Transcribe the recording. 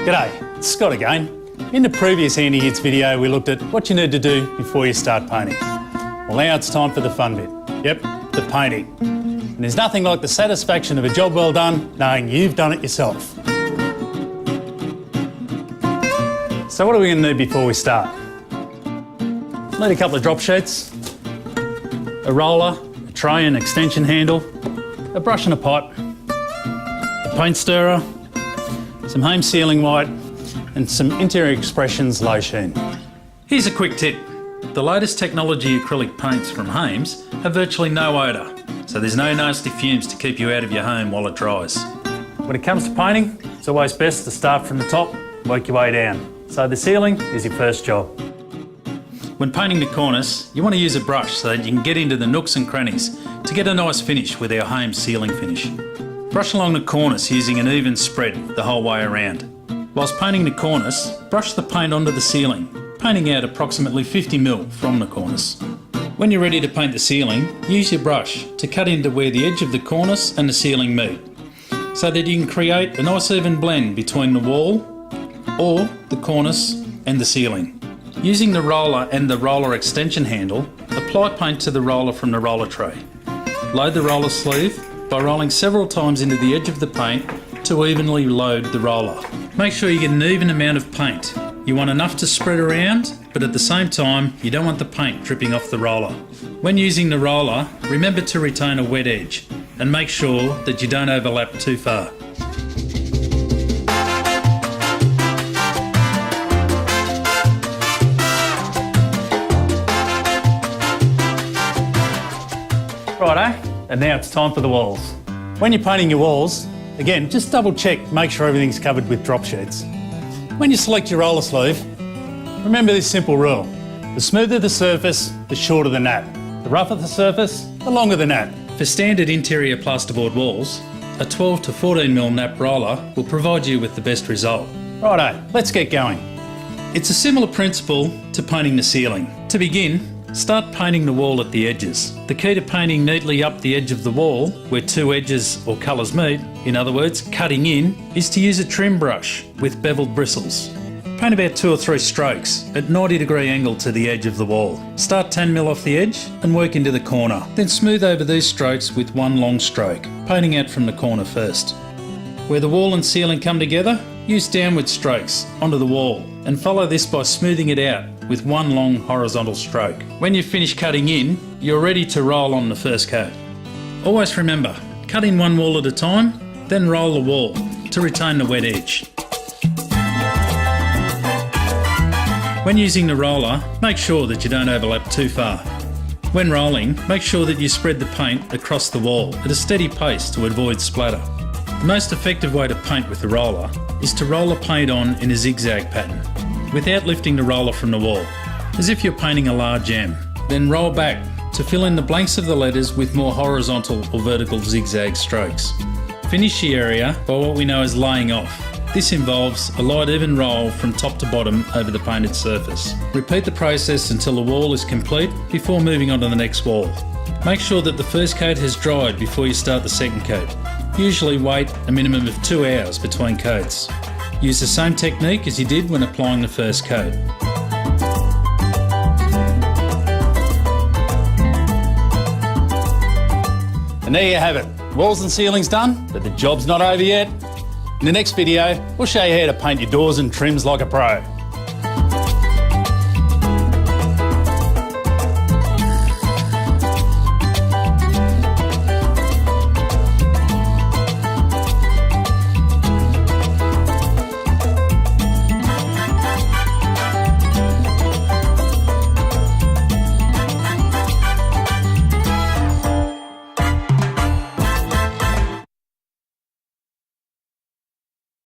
G'day, it's Scott again. In the previous Handy Hits video, we looked at what you need to do before you start painting. Well, now it's time for the fun bit. Yep, the painting. And there's nothing like the satisfaction of a job well done, knowing you've done it yourself. So what are we going to need before we start? Need a couple of drop sheets, a roller, a tray and extension handle, a brush and a pipe, a paint stirrer, some Haymes sealing white and some Interior Expressions low sheen. Here's a quick tip. The latest technology acrylic paints from Haymes have virtually no odour, so there's no nasty fumes to keep you out of your home while it dries. When it comes to painting, it's always best to start from the top and work your way down. So the ceiling is your first job. When painting the cornice, you want to use a brush so that you can get into the nooks and crannies to get a nice finish with our Haymes ceiling finish. Brush along the cornice using an even spread the whole way around. Whilst painting the cornice, brush the paint onto the ceiling, painting out approximately 50mm from the cornice. When you're ready to paint the ceiling, use your brush to cut into where the edge of the cornice and the ceiling meet, so that you can create a nice even blend between the wall or the cornice and the ceiling. Using the roller and the roller extension handle, apply paint to the roller from the roller tray. Load the roller sleeve by rolling several times into the edge of the paint to evenly load the roller. Make sure you get an even amount of paint. You want enough to spread around, but at the same time, you don't want the paint dripping off the roller. When using the roller, remember to retain a wet edge and make sure that you don't overlap too far. Righto, and now it's time for the walls. When you're painting your walls, again, just double check, make sure everything's covered with drop sheets. When you select your roller sleeve, remember this simple rule. The smoother the surface, the shorter the nap. The rougher the surface, the longer the nap. For standard interior plasterboard walls, a 12 to 14mm nap roller will provide you with the best result. Righto, let's get going. It's a similar principle to painting the ceiling. To begin, start painting the wall at the edges. The key to painting neatly up the edge of the wall, where two edges or colours meet, in other words, cutting in, is to use a trim brush with beveled bristles. Paint about 2 or 3 strokes at 90° angle to the edge of the wall. Start 10mm off the edge and work into the corner. Then smooth over these strokes with one long stroke, painting out from the corner first. Where the wall and ceiling come together, use downward strokes onto the wall and follow this by smoothing it out with one long horizontal stroke. When you've finished cutting in, you're ready to roll on the first coat. Always remember, cut in one wall at a time, then roll the wall to retain the wet edge. When using the roller, make sure that you don't overlap too far. When rolling, make sure that you spread the paint across the wall at a steady pace to avoid splatter. The most effective way to paint with the roller is to roll the paint on in a zigzag pattern, without lifting the roller from the wall, as if you're painting a large M. Then roll back to fill in the blanks of the letters with more horizontal or vertical zigzag strokes. Finish the area by what we know as laying off. This involves a light even roll from top to bottom over the painted surface. Repeat the process until the wall is complete before moving on to the next wall. Make sure that the first coat has dried before you start the second coat. Usually wait a minimum of 2 hours between coats. Use the same technique as you did when applying the first coat. And there you have it. Walls and ceilings done, but the job's not over yet. In the next video, we'll show you how to paint your doors and trims like a pro.